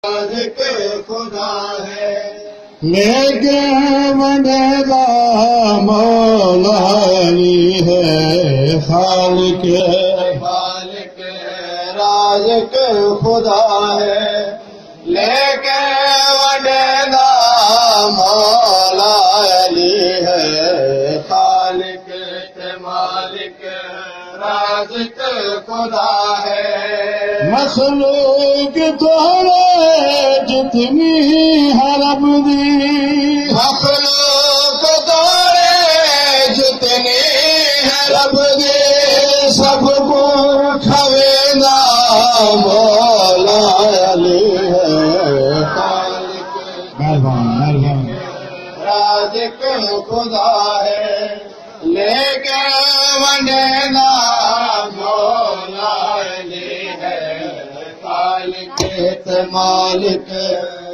खुदा है लेके वंडेदा मौला अली है खालिक राज़िक खुदा है लेके वंडेदा मौला अली है खालिक मालिक राज़िक खुदा है मखलूक तोड़े जितनी हरब दी मखलूक तोड़े जितनी हरब दी सबको खवेदा मौला अली है मेहरबान राज़िक खुदा है लेके वंडेदा मौला अली है मालिक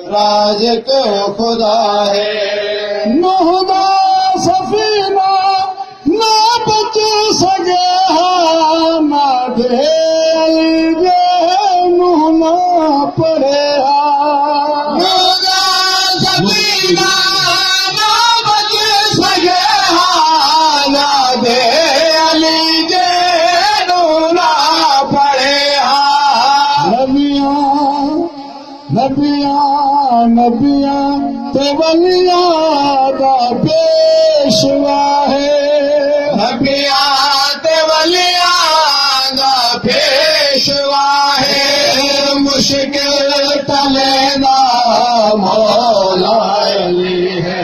राज़िक खुदा है नूदा सफीना ना बच सके ना दे अली नूह ना पड़े नूदा सफीना ना बच सके ना दे अली नूह ना पड़े नबियां ते वलियां दा पेशवा है नबियां ते वलियां दा पेशवा है मुश्किल तलेदा मौला अली है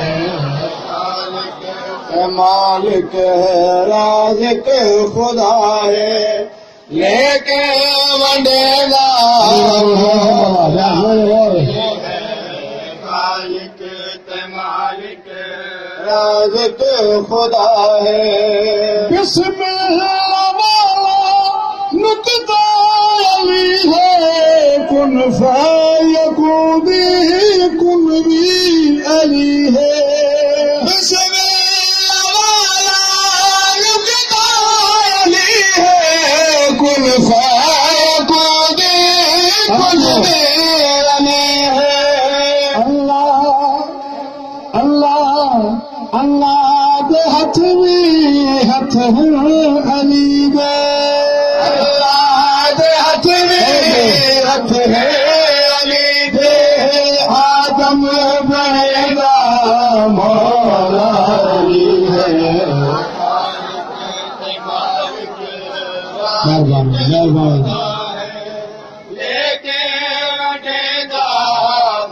मालिक राज़िक खुदा है लेके वंडेदा मालिक राज़िक खुदा है बिस्मिल्लाह वाला नुक्ता अली है कुन फयकून कुन भी अली है बिस्मिल्लाह वाला नुक्ता अली है कुन फयकून कुन भी अल्लाह दे हथ में हथ अली दे अल्लाह दे हथ में हथ है अली दे आदम बनेगा मौला अली है मेहरबान लेके वंडेदा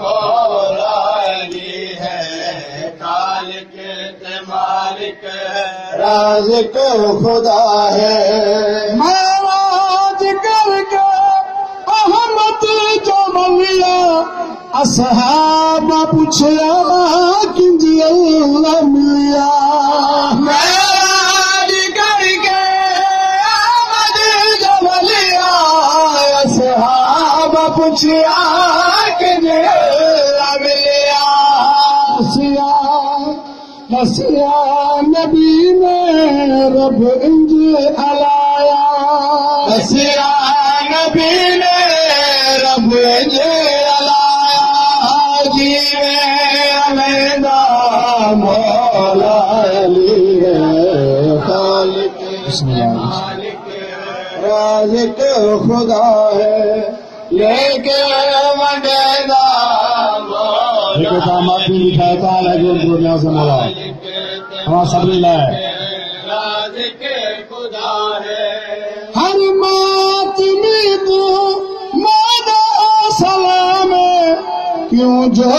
मौला अली है खालिक मालिक राज़िक खुदा है महाराज करके अहमद जो मलिया असहाबा पूछया किंज अल्लाह मिलिया महाराज करके अहमद जो मलिया असहाबा पूछया किंज अल्लाह मिलिया नसिया नबी ने रब इंज अलाया नसिया नबी ने रब इंज अलाया जीवे अलेदा मौला अली है खालिक मालिक राज़िक खुदा है लेके वंडेदा दामादी मिठाई का लगे दुनिया से मोला हमारा सबरी लाए राज़िक खुदा है हर मातमी को मादा सलाम क्यों जो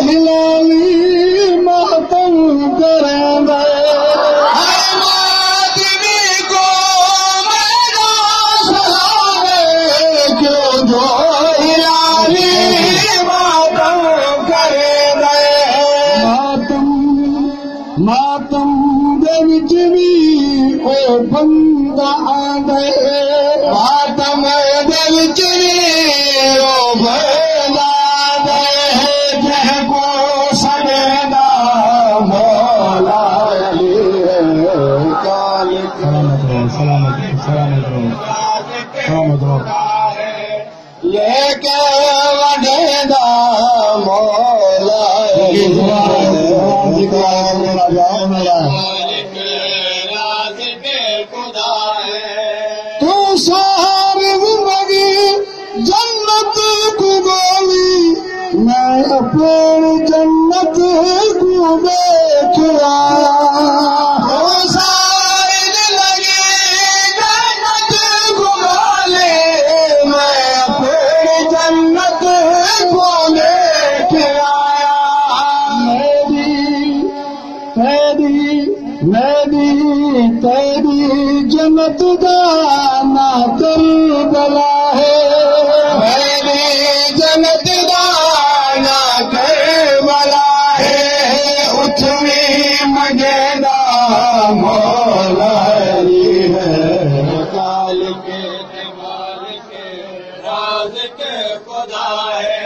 हिलाली मातम करेंगे हर मातमी को मादा सलाम क्यों जो हिलाली मातम दे विच भी ओ बंदा आंदे मातम दे विच भी ओ बंदा आंदे जह को सनेदा मौला अली सलामत लेके वंडेदा तू सारी जिंदगी जन्नत को गोली मैं अपनी जन्नत को देख आया सारी जिंदगी जन्नत को गोली मैं अपनी जन्नत को देख आया तेरी जन्नत दाना करबला है मेरी जन्नत दाना करबला है उठनी मजेदा मौला है खालिक राज के खुदा है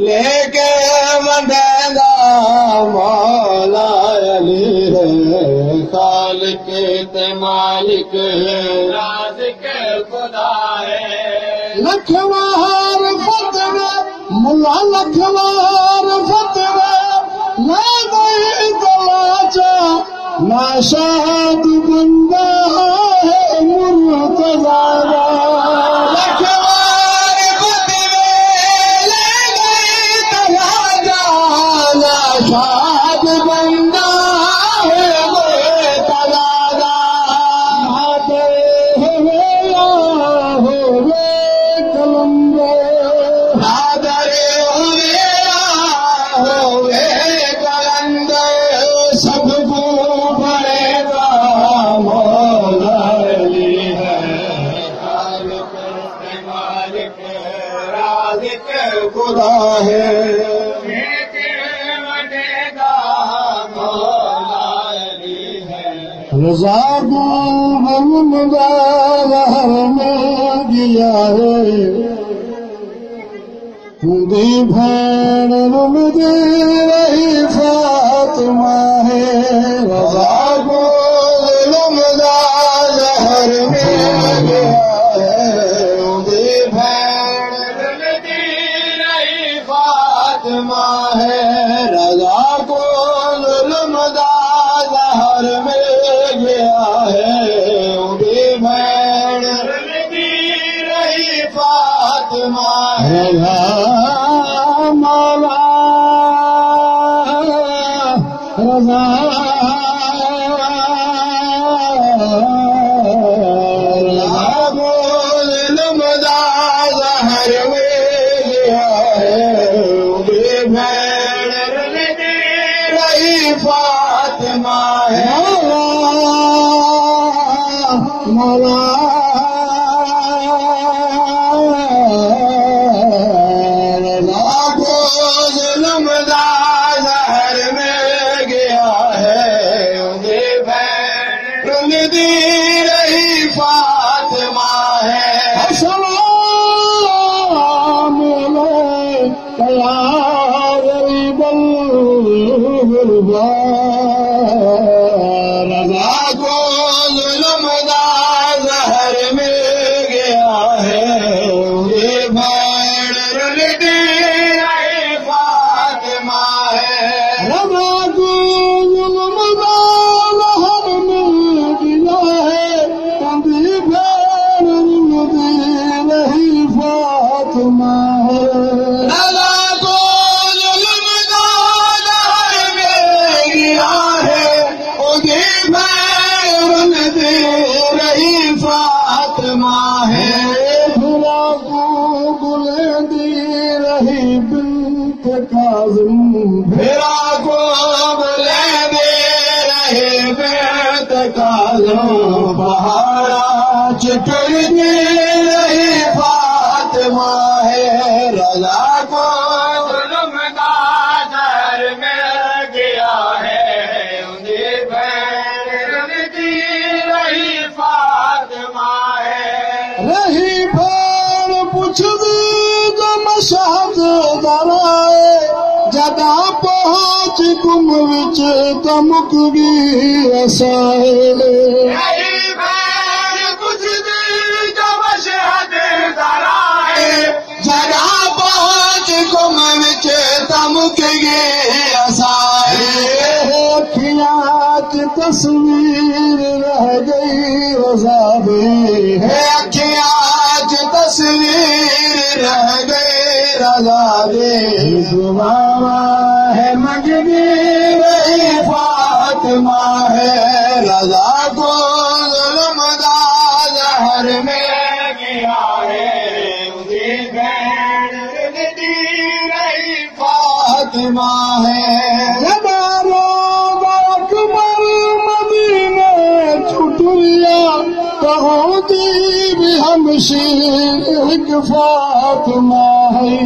लेके मजेदा मौला अली है खालिक मालिक राज के खुदा है लखवार फतवा मुला लखवार फतवा ना दई तलाचा ना शाद बंदा है मुर्तजा लखवार फतवा ले गई तलाचा ना शाद बंदा है मुर्तजा खुदा है रजा को गमदार में दिया है दी भैन रुमदी रही फातिमा है रजा को गमदार में दिया है दी भैन रुमदी रही फातिमा है रजा को जुल्मदार में गया है उदी भैन रही फातिमा है मौला रजा जुल्मदार में गया है उदी भैन रही फातिमा है मौला लाखो जुल्मदार में गया है उदी भैन दी रही फातिमा है सलाम या गरीबल रजा को जुल्मदार में गया है उदी भैन दी रही फातिमा है रजा को जुल्मदार में गया है उदी भैन दी रही फातिमा है रजा को जुल्मदार में गया है उदी भैन दी रही फातिमा है खुदा को बुलंदी रही बिन्त काज़िम फिरा को बुलंदी रही बिन्त काज़िम बहारा चिकनी रही फातिमा है रजा को जुल्मदार में गया है उदी भैन दी रही फातिमा है रही भैन पुछ दी जो मशाद दराए जदा पहुंच गुम विच तमुक गी असाए रही भैन पुछ दी जो मशाद दराए जदा पहुंच गुम विच तमुक गी असाए अखियां च तस्वीर रह गई रज़ा दे अखियां च तस्वीर रह गई रज़ा दे मामा है मंगनी रही फातिमा है रज़ा को ज़ुल्मदा ज़हर में गया है उसी भैन रुलदी रही फातिमा है भी हमशीर एक फातिमा है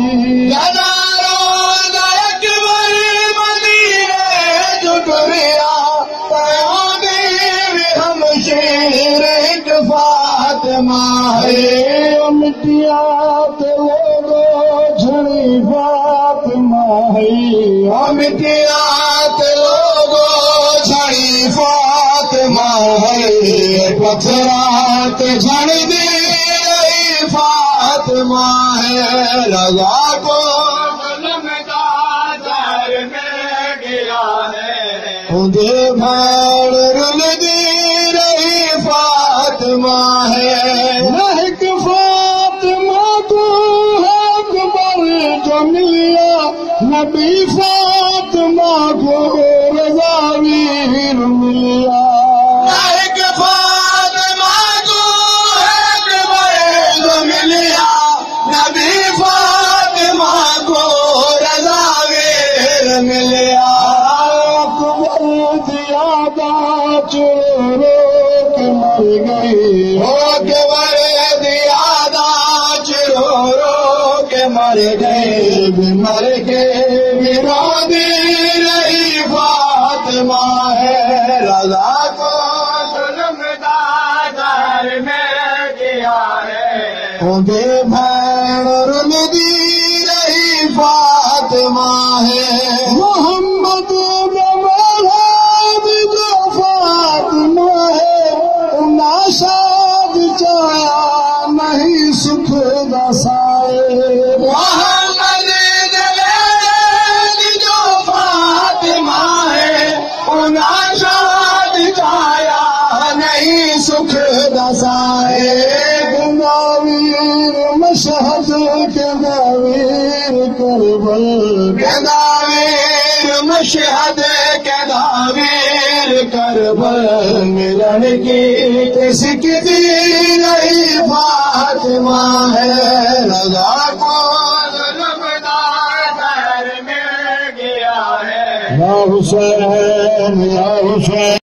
जुटरिया भी हमशीर एक फातिमा है मिटिया ते लोगो झड़ी फातिमा है मिटिया ते लोगो झड़ी फातिमा है पत्थरात झड़ दी फातिमा है रज़ा को ज़ुल्मदा ज़हर में गया है उनके भैन रुलदी रही फातिमा है महक फातिमा को है अकबर जो मिलिया नबी फातिमा को रज़ा वीर मिलिया मर गए मर के विरोधी रही फातिमा है रज़ा को ज़ुल्मदा ज़हर में गया है उनके भैन रुलदी रही फातिमा है मोहम्मद जो फातिमा है नाशाद चाया नहीं सुख दसाए सुख दसाए गंगावीर मशहद के दावीर करबल गंगावीर मशहद के दावीर करबल मिलन की किसकी नहीं फातिमा है रज़ा को ज़ुल्मदा ज़हर में गया है या हुसैन